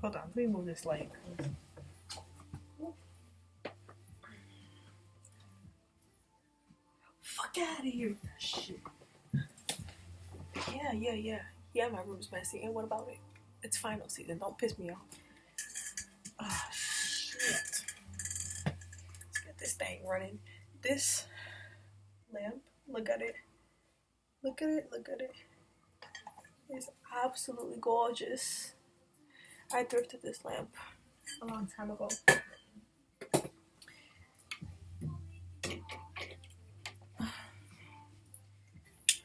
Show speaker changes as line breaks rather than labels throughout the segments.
Hold on, let me move this light. Fuck out of here. Shit. Yeah, my room's messy. And what about it? It's final season. Don't piss me off. Ah, shit. Let's get this thing running. This lamp, look at it. Look at it, look at it. It's absolutely gorgeous. I thrifted this lamp a long time ago.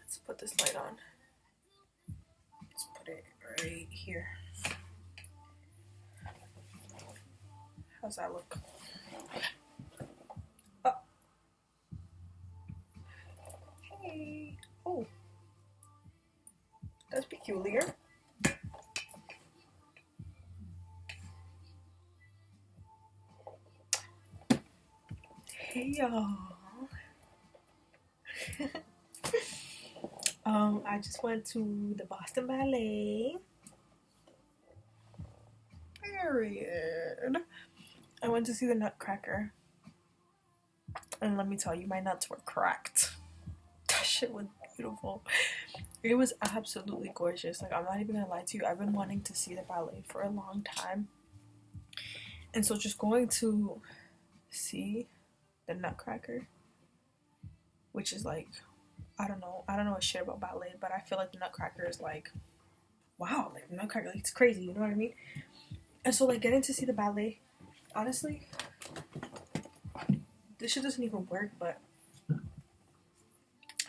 Let's put this light on. Let's put it right here. How's that look? Oh. Hey. Oh. That's peculiar. Hey y'all. I just went to the Boston Ballet. Period. I went to see the Nutcracker. And let me tell you, my nuts were cracked. That shit was beautiful. It was absolutely gorgeous. Like, I'm not even gonna lie to you. I've been wanting to see the ballet for a long time. And so just going to see the Nutcracker, which is like, I don't know a shit about ballet, but I feel like the Nutcracker is like, wow, like the Nutcracker, like, it's crazy, you know what I mean? And so like getting to see the ballet, honestly, this shit doesn't even work, but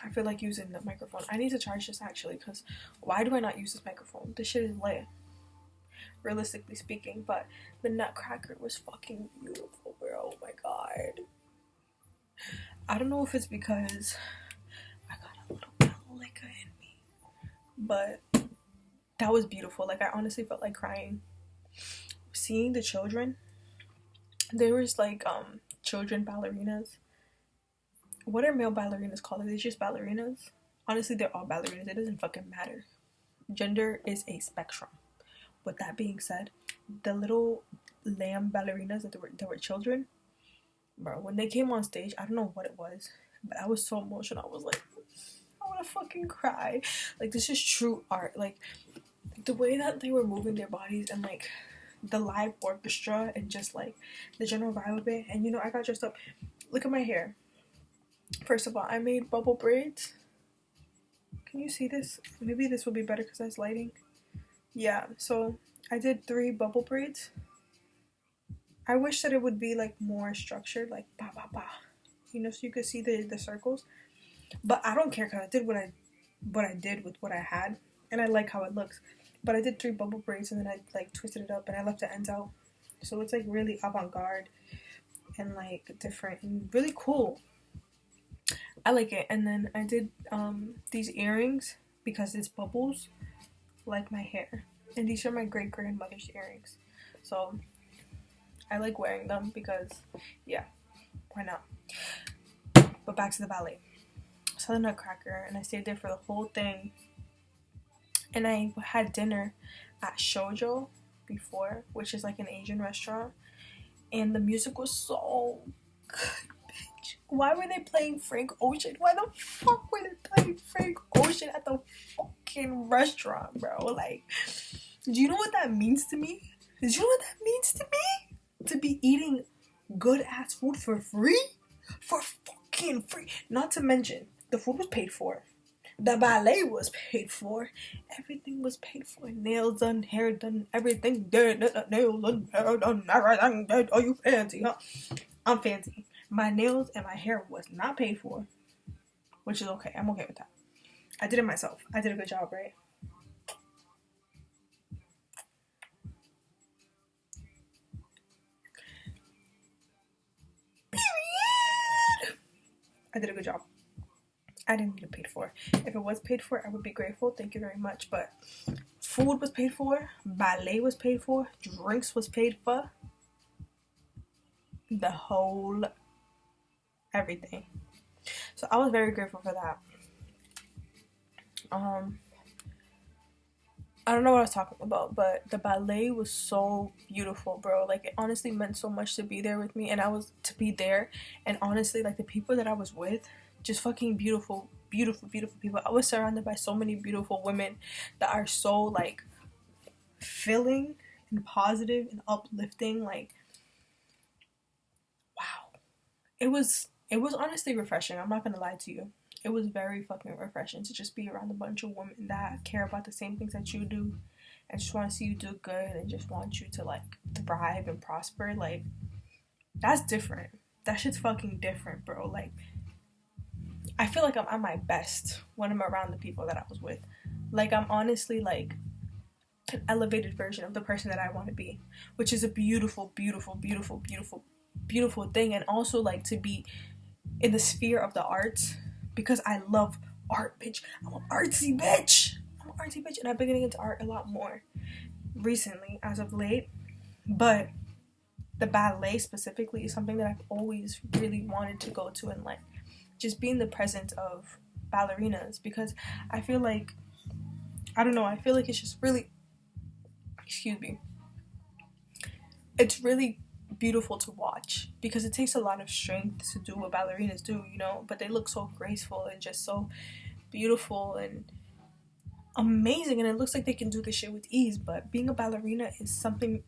I feel like using the microphone. I need to charge this actually, because why do I not use this microphone? This shit is lit, realistically speaking. But the Nutcracker was fucking beautiful, bro. Oh my god. I don't know if it's because I got a little bit of liquor in me, but that was beautiful. Like, I honestly felt like crying. Seeing the children, there was like children ballerinas. What are male ballerinas called? Are they just ballerinas? Honestly, they're all ballerinas. It doesn't fucking matter. Gender is a spectrum. With that being said, the little lamb ballerinas that were children, bro, when they came on stage, I don't know what it was, but I was so emotional. I was like, I want to fucking cry. Like, this is true art. Like, the way that they were moving their bodies and like the live orchestra and just like the general vibe of it. And you know, I got dressed up. Look at my hair. First of all, I made bubble braids. Can you see this? Maybe this will be better because that's lighting. Yeah, so I did 3 bubble braids. I wish that it would be like more structured, like ba ba ba, you know, so you could see the circles. But I don't care because I did what I did with what I had, and I like how it looks. But I did 3 bubble braids and then I like twisted it up and I left the ends out, so it's like really avant-garde and like different and really cool. I like it. And then I did these earrings because it's bubbles like my hair, and these are my great grandmother's earrings, so I like wearing them because yeah, why not? But back to the ballet. So the Nutcracker, and I stayed there for the whole thing, and I had dinner at Shoujo before, which is like an Asian restaurant, and the music was so good. Why were they playing Frank Ocean? Why the fuck were they playing Frank Ocean at the fucking restaurant, bro? Like, do you know what that means to me? Do you know what that means to me? To be eating good ass food for free? For fucking free. Not to mention, the food was paid for. The ballet was paid for. Everything was paid for. Nails done, hair done, everything done. Nails done, hair done, everything done. Are you fancy, huh? I'm fancy. My nails and my hair was not paid for, which is okay. I'm okay with that. I did it myself. I did a good job, right? Period. I did a good job. I didn't need it paid for. If it was paid for, I would be grateful. Thank you very much. But food was paid for. Ballet was paid for. Drinks was paid for. The whole everything. So I was very grateful for that. I don't know what I was talking about, but the ballet was so beautiful, bro. Like, it honestly meant so much to be there with me, and I was to be there. And honestly, like, the people that I was with, just fucking beautiful, beautiful, beautiful people. I was surrounded by so many beautiful women that are so, like, filling and positive and uplifting. Like, wow. It was honestly refreshing. I'm not gonna lie to you. It was very fucking refreshing to just be around a bunch of women that care about the same things that you do and just want to see you do good and just want you to like thrive and prosper. Like, that's different. That shit's fucking different, bro. Like, I feel like I'm at my best when I'm around the people that I was with. Like, I'm honestly like an elevated version of the person that I want to be, which is a beautiful, beautiful, beautiful, beautiful, beautiful thing. And also, like, to be in the sphere of the arts, because I love art, bitch. I'm an artsy bitch. I'm an artsy bitch, and I've been getting into art a lot more recently, as of late. But the ballet specifically is something that I've always really wanted to go to, and like just be in the presence of ballerinas, because I feel like, I don't know, I feel like it's just really, excuse me, it's really beautiful to watch, because it takes a lot of strength to do what ballerinas do, you know, but they look so graceful and just so beautiful and amazing, and it looks like they can do this shit with ease. But being a ballerina is something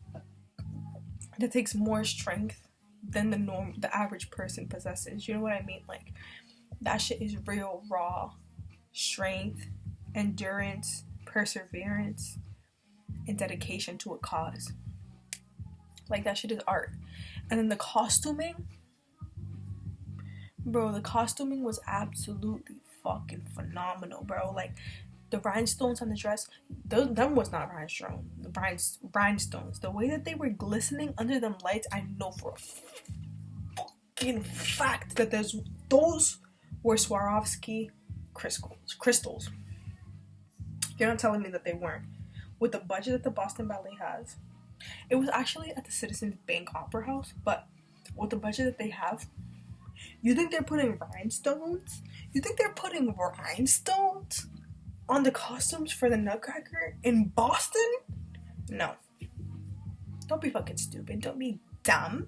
that takes more strength than the average person possesses, you know what I mean? Like, that shit is real raw strength, endurance, perseverance, and dedication to a cause. Like, that shit is art. And then the costuming, bro, the costuming was absolutely fucking phenomenal, bro. Like, the rhinestones on the dress, them was not rhinestones. The way that they were glistening under them lights, I know for a fucking fact that those were Swarovski crystals. You're not telling me that they weren't. With the budget that the Boston Ballet has, it was actually at the Citizens Bank Opera House, but with the budget that they have, you think they're putting rhinestones? You think they're putting rhinestones on the costumes for the Nutcracker in Boston? No. Don't be fucking stupid. Don't be dumb.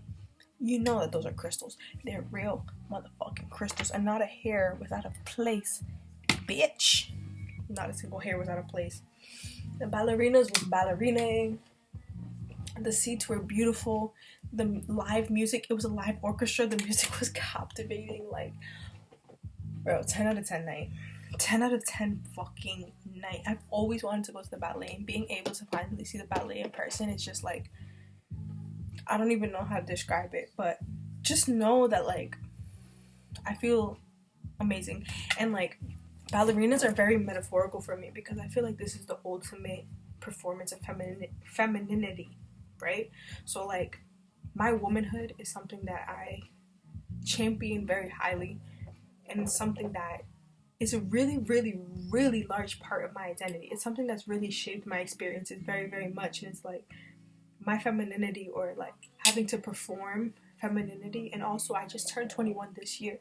You know that those are crystals. They're real motherfucking crystals, and not a hair was out of place, bitch. Not a single hair was out of place. The ballerinas was ballerinaing. The seats were beautiful. The live music, it was a live orchestra. The music was captivating. Like, bro, 10 out of 10 night. 10 out of 10 fucking night. I've always wanted to go to the ballet, and being able to finally see the ballet in person is just like, I don't even know how to describe it, but just know that, like, I feel amazing. And like, ballerinas are very metaphorical for me, because I feel like this is the ultimate performance of femininity, right? So like, my womanhood is something that I champion very highly, and it's something that is a really, really, really large part of my identity. It's something that's really shaped my experiences very, very much. And it's like my femininity, or like having to perform femininity. And also, I just turned 21 this year,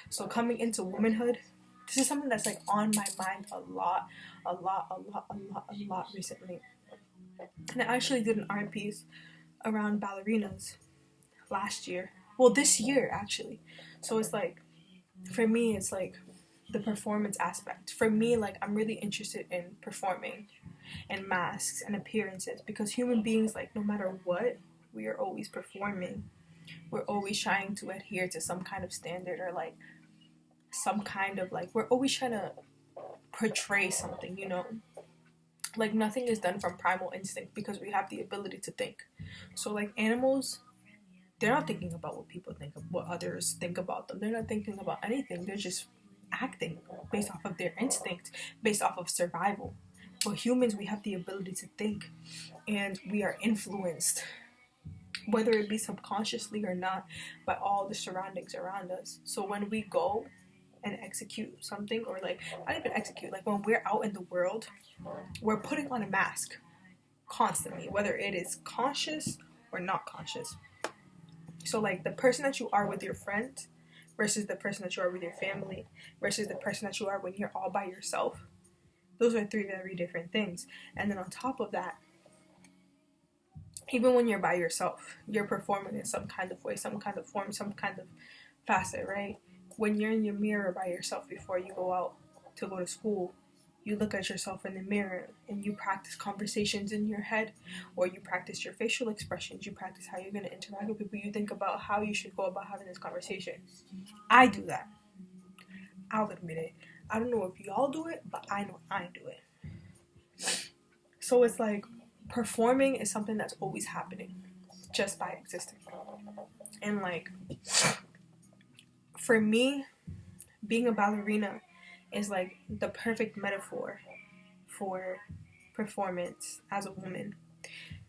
so coming into womanhood, this is something that's like on my mind a lot recently. And I actually did an art piece around ballerinas last year. Well, this year actually. So it's like, for me, it's like the performance aspect. For me, like, I'm really interested in performing and masks and appearances, because human beings, like, no matter what, we are always performing. We're always trying to adhere to some kind of standard, or like some kind of, like, we're always trying to portray something, you know? Like, nothing is done from primal instinct, because we have the ability to think. So like, animals, they're not thinking about what people think of, what others think about them. They're not thinking about anything. They're just acting based off of their instinct, based off of survival. But humans, we have the ability to think, and we are influenced, whether it be subconsciously or not, by all the surroundings around us. So when we go and execute something, or like, not even execute, like when we're out in the world, we're putting on a mask constantly, whether it is conscious or not conscious. So like, the person that you are with your friends versus the person that you are with your family versus the person that you are when you're all by yourself, Those are three very different things. And then on top of that, even when you're by yourself, you're performing in some kind of way, some kind of form, some kind of facet, right? When you're in your mirror by yourself before you go out to go to school, you look at yourself in the mirror and you practice conversations in your head, or you practice your facial expressions, you practice how you're going to interact with people, you think about how you should go about having this conversation. I do that. I'll admit it. I don't know if y'all do it, but I know I do it. So it's like, performing is something that's always happening just by existing. And like, for me, being a ballerina is like the perfect metaphor for performance as a woman.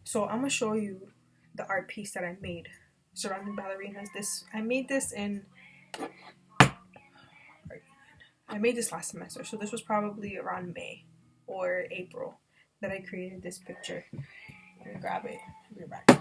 So I'm gonna show you the art piece that I made surrounding ballerinas. I made this last semester, so this was probably around May or April that I created this picture. Let me grab it. I'll be right back.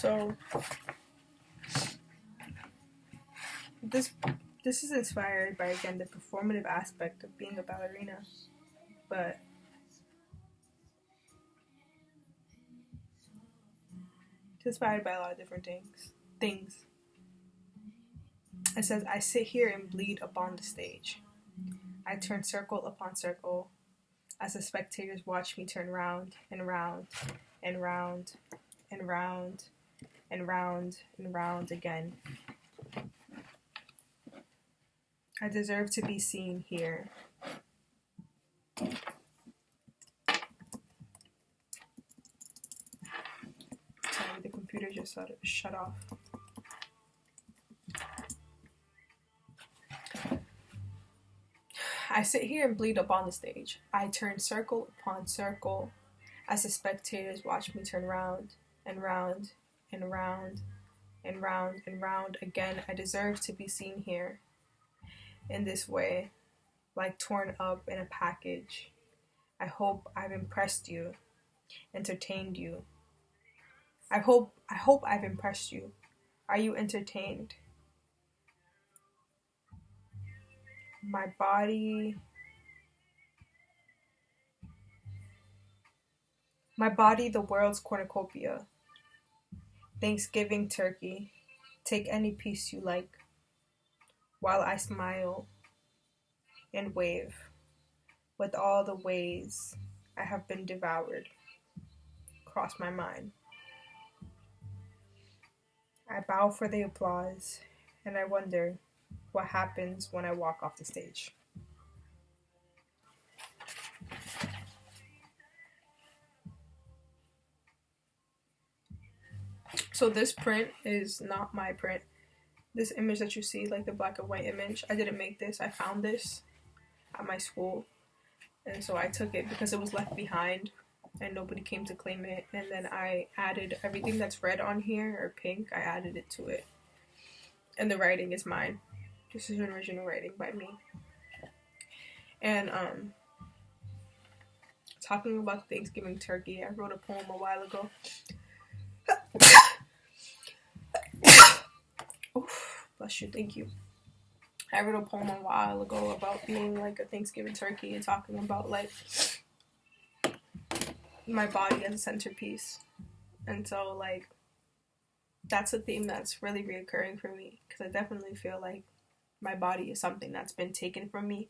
So this is inspired by, again, the performative aspect of being a ballerina, but it's inspired by a lot of different things. It says, I sit here and bleed upon the stage. I turn circle upon circle as the spectators watch me turn round and round and round and round and round and round again. I deserve to be seen here. Sorry, the computer just shut off. I sit here and bleed upon the stage. I turn circle upon circle as the spectators watch me turn round and round and round and round and round again. I deserve to be seen here in this way, like torn up in a package. I hope I've impressed you, entertained you. I hope I've impressed you. Are you entertained? My body, the world's cornucopia. Thanksgiving turkey. Take any piece you like, while I smile and wave with all the ways I have been devoured cross my mind. I bow for the applause, and I wonder what happens when I walk off the stage. So this print is not my print. This image that you see, like the black and white image, I didn't make this. I found this at my school, and so I took it because it was left behind and nobody came to claim it. And then I added everything that's red on here, or pink, I added it to it. And the writing is mine. This is an original writing by me. And talking about Thanksgiving turkey, I wrote a poem a while ago. Oof, bless you, thank you. I wrote a poem a while ago about being like a Thanksgiving turkey and talking about like my body as a centerpiece. And so like that's a theme that's really reoccurring for me, because I definitely feel like my body is something that's been taken from me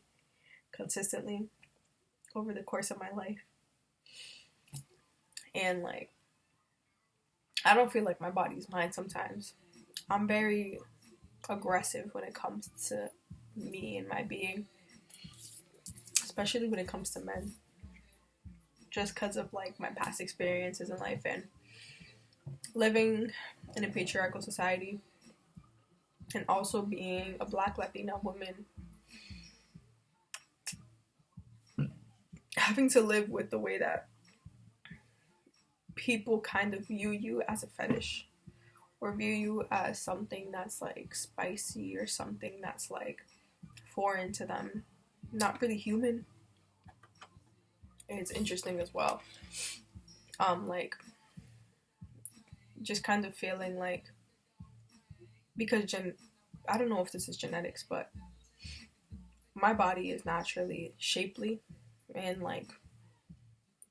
consistently over the course of my life. And like I don't feel like my body's mine sometimes. I'm very aggressive when it comes to me and my being, especially when it comes to men. just because of like my past experiences in life and living in a patriarchal society, and also being a Black Latina woman, having to live with the way that people kind of view you as a fetish, or view you as something that's like spicy or something that's like foreign to them, not really human. It's interesting as well. Like just kind of feeling like, because I don't know if this is genetics, but my body is naturally shapely, and like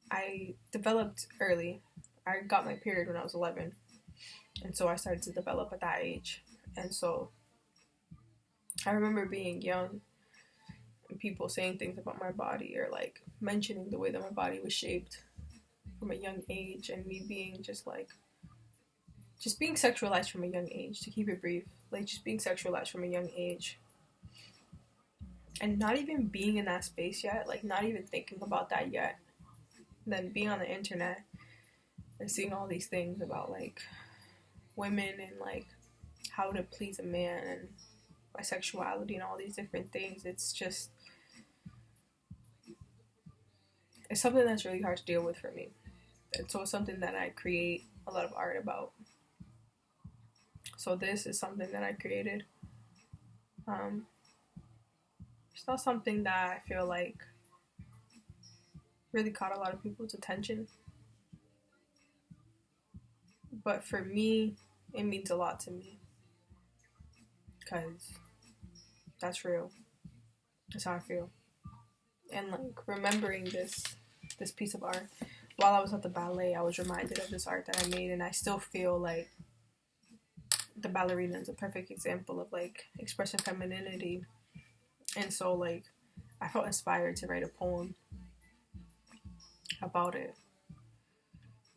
I developed early. I got my period when I was 11, and so I started to develop at that age. And so I remember being young and people saying things about my body, or like mentioning the way that my body was shaped from a young age, and me being just being sexualized from a young age, to keep it brief. Like just being sexualized from a young age, and not even being in that space yet, like not even thinking about that yet. Then being on the internet and seeing all these things about like women and like how to please a man and bisexuality and all these different things, it's something that's really hard to deal with for me. And so it's something that I create a lot of art about. So this is something that I created. It's not something that I feel like really caught a lot of people's attention, but for me, it means a lot to me, because that's real. That's how I feel. And like remembering this piece of art while I was at the ballet, I was reminded of this art that I made, and I still feel like the ballerina is a perfect example of like expressing femininity. And so like I felt inspired to write a poem about it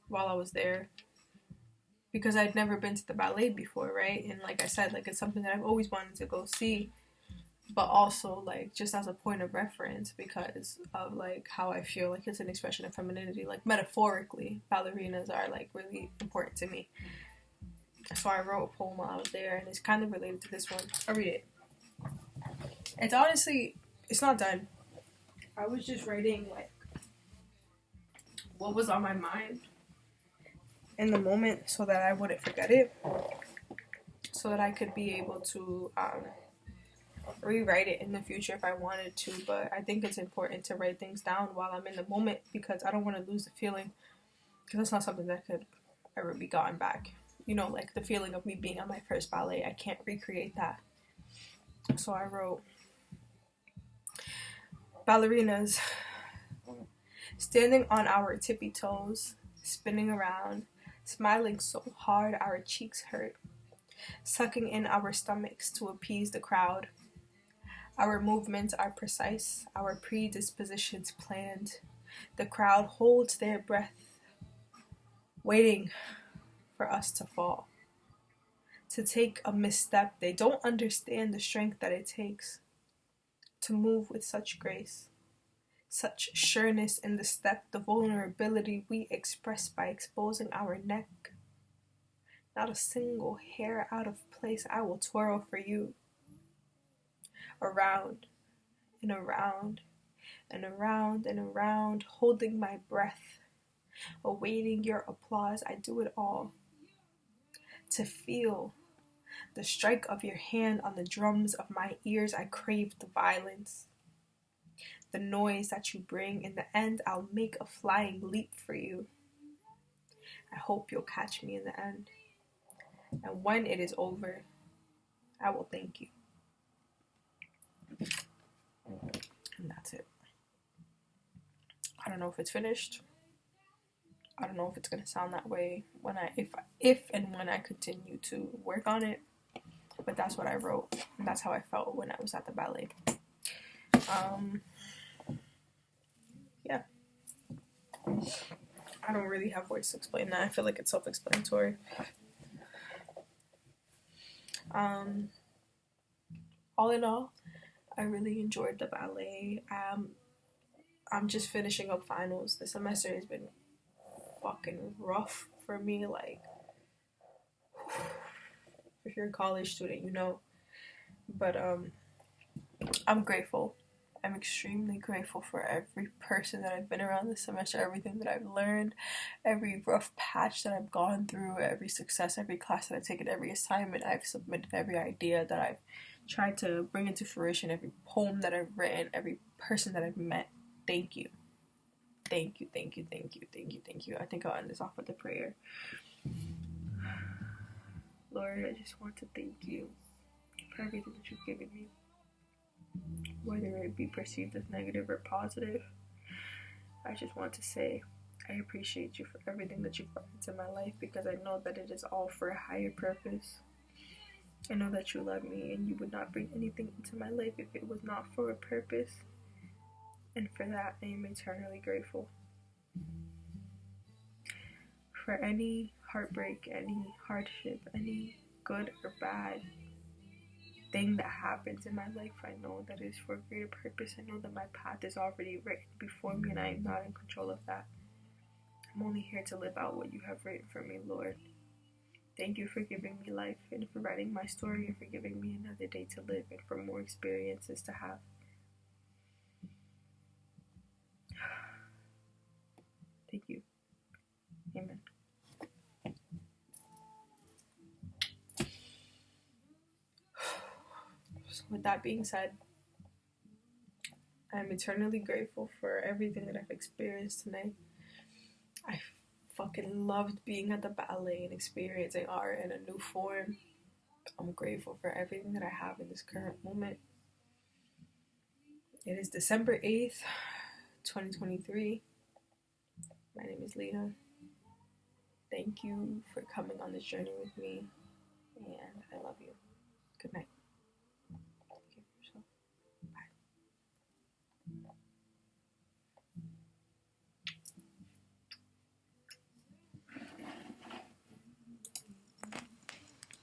while I was there, because I'd never been to the ballet before, right? And like I said, like it's something that I've always wanted to go see, but also like just as a point of reference, because of like how I feel like it's an expression of femininity. Like metaphorically, ballerinas are like really important to me. So I wrote a poem while I was there, and it's kind of related to this one. I'll read it. It's honestly, it's not done. I was just writing like what was on my mind in the moment, so that I wouldn't forget it, so that I could be able to rewrite it in the future if I wanted to. But I think it's important to write things down while I'm in the moment, because I don't want to lose the feeling, because it's not something that could ever be gotten back. You know, like the feeling of me being on my first ballet, I can't recreate that. So I wrote, ballerinas, standing on our tippy toes, spinning around, smiling so hard our cheeks hurt, sucking in our stomachs to appease the crowd. Our movements are precise, our predispositions planned. The crowd holds their breath, waiting for us to fall, to take a misstep. They don't understand the strength that it takes to move with such grace, such sureness in the step, the vulnerability we express by exposing our neck. Not a single hair out of place. I will twirl for you, around and around and around and around, holding my breath, awaiting your applause. I do it all to feel the strike of your hand on the drums of my ears. I crave the violence, the noise that you bring. In the end, I'll make a flying leap for you. I hope you'll catch me in the end. And when it is over, I will thank you. And that's it. I don't know if it's finished. I don't know if it's gonna sound that way when if and when I continue to work on it. But that's what I wrote, and that's how I felt when I was at the ballet. Yeah. I don't really have words to explain that. I feel like it's self-explanatory. All in all, I really enjoyed the ballet. I'm just finishing up finals. The semester has been fucking rough for me. Like, if you're a college student, you know. But I'm grateful. I'm extremely grateful for every person that I've been around this semester, everything that I've learned, every rough patch that I've gone through, every success, every class that I've taken, every assignment I've submitted, every idea that I've tried to bring into fruition, every poem that I've written, every person that I've met. Thank you. Thank you, thank you, thank you, thank you, thank you. I think I'll end this off with a prayer. Lord, I just want to thank you for everything that you've given me. Whether it be perceived as negative or positive, I just want to say I appreciate you for everything that you've brought into my life, because I know that it is all for a higher purpose. I know that you love me and you would not bring anything into my life if it was not for a purpose. And for that, I am eternally grateful. For any heartbreak, any hardship, any good or bad thing that happens in my life, I know that it is for a greater purpose. I know that my path is already written before me and I am not in control of that. I'm only here to live out what you have written for me, Lord. Thank you for giving me life and for writing my story and for giving me another day to live and for more experiences to have. Thank you. Amen. So with that being said, I'm eternally grateful for everything that I've experienced tonight. I fucking loved being at the ballet and experiencing art in a new form. I'm grateful for everything that I have in this current moment. It is December 8th, 2023. My name is Leah. Thank you for coming on this journey with me, and I love you. Good night.